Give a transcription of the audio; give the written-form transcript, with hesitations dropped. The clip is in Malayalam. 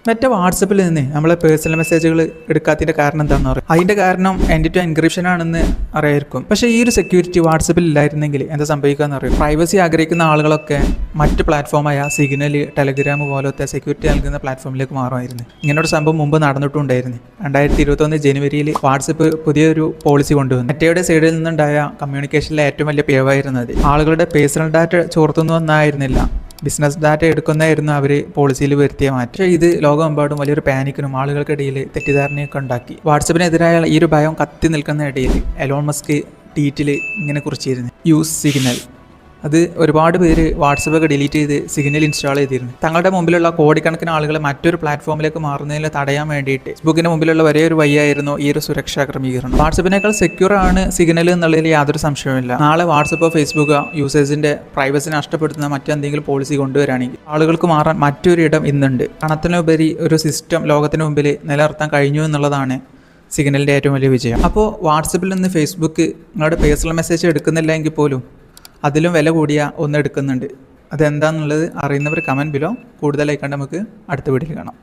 മറ്റേ വാട്സപ്പിൽ നിന്ന് നമ്മളെ പേഴ്സണൽ മെസ്സേജുകൾ എടുക്കാത്തതിൻ്റെ കാരണം എന്താണെന്ന് പറയും. അതിൻ്റെ കാരണം എൻഡ് ടു എൻക്രിപ്ഷൻ ആണെന്ന് അറിയായിരിക്കും. പക്ഷേ ഈ ഒരു സെക്യൂരിറ്റി വാട്സപ്പിൽ ഇല്ലായിരുന്നെങ്കിൽ എന്താ സംഭവിക്കാന്ന് അറിയും. പ്രൈവസി ആഗ്രഹിക്കുന്ന ആളുകളൊക്കെ മറ്റ് പ്ലാറ്റ്ഫോമായ സിഗ്നൽ, ടെലഗ്രാം പോലത്തെ സെക്യൂരിറ്റി നൽകുന്ന പ്ലാറ്റ്ഫോമിലേക്ക് മാറുമായിരുന്നു. ഇങ്ങനൊരു സംഭവം മുമ്പ് നടന്നിട്ടുണ്ടായിരുന്നു. 2021 ജനുവരിയിൽ വാട്സപ്പ് പുതിയൊരു പോളിസി കൊണ്ടുവന്നു. മറ്റേയുടെ സൈഡിൽ നിന്നുണ്ടായ കമ്മ്യൂണിക്കേഷനിലെ ഏറ്റവും വലിയ പിഴവായിരുന്നത് ആളുകളുടെ പേഴ്സണൽ ഡാറ്റ ചോർത്തുന്നു എന്നായിരുന്നില്ല, ബിസിനസ് ഡാറ്റ എടുക്കുന്നതായിരുന്നു അവർ പോളിസിയിൽ വരുത്തിയ മാറ്റം. പക്ഷേ ഇത് ലോകമെമ്പാടും വലിയൊരു പാനിക്കിനും ആളുകൾക്കിടയിൽ തെറ്റിദ്ധാരണയൊക്കെ ഉണ്ടാക്കി. വാട്സപ്പിനെതിരായ ഈ ഒരു ഭയം കത്തി നിൽക്കുന്ന ഇടയിൽ എലോൺ മസ്ക് ട്വീറ്റിൽ ഇങ്ങനെ കുറിച്ചിരുന്നു, യൂസ് സിഗ്നൽ. അത് ഒരുപാട് പേര് വാട്സപ്പൊക്കെ ഡിലീറ്റ് ചെയ്ത് സിഗ്നൽ ഇൻസ്റ്റാൾ ചെയ്തിരുന്നു. തങ്ങളുടെ മുമ്പിലുള്ള കോടിക്കണക്കിന് ആളുകളെ മറ്റൊരു പ്ലാറ്റ്ഫോമിലേക്ക് മാറുന്നതിൽ തടയാൻ വേണ്ടിയിട്ട് ഫേസ്ബുക്കിന് മുമ്പിലുള്ള ഒരേ ഒരു വഴിയായിരുന്നു ഈ ഒരു സുരക്ഷാ ക്രമീകരണം. വാട്സപ്പിനേക്കാൾ സെക്യൂർ ആണ് സിഗ്നൽ എന്നുള്ളതിൽ യാതൊരു സംശയവുമില്ല. നാളെ വാട്സപ്പോ ഫേസ്ബുക്കോ യൂസേഴ്സിന്റെ പ്രൈവസി നഷ്ടപ്പെടുത്തുന്ന മറ്റെന്തെങ്കിലും പോളിസി കൊണ്ടുവരാണെങ്കിൽ ആളുകൾക്ക് മാറാൻ മറ്റൊരു ഇടം ഇന്നുണ്ട്. പണത്തിനുപരി ഒരു സിസ്റ്റം ലോകത്തിന് മുമ്പിൽ നിലനിർത്താൻ കഴിഞ്ഞു എന്നുള്ളതാണ് സിഗ്നലിൻ്റെ ഏറ്റവും വലിയ വിജയം. അപ്പോൾ വാട്സപ്പിൽ നിന്ന് ഫേസ്ബുക്ക് നിങ്ങളുടെ പേഴ്സണൽ മെസ്സേജ് എടുക്കുന്നില്ല എങ്കിൽ പോലും അതിലും വില കൂടിയ ഒന്ന് എടുക്കുന്നുണ്ട്. അതെന്താണെന്നുള്ളത് അറിയുന്നവർ കമൻറ്റ് ബിലോ. കൂടുതലായി കണ്ട് നമുക്ക് അടുത്ത വീഡിയോയിൽ കാണാം.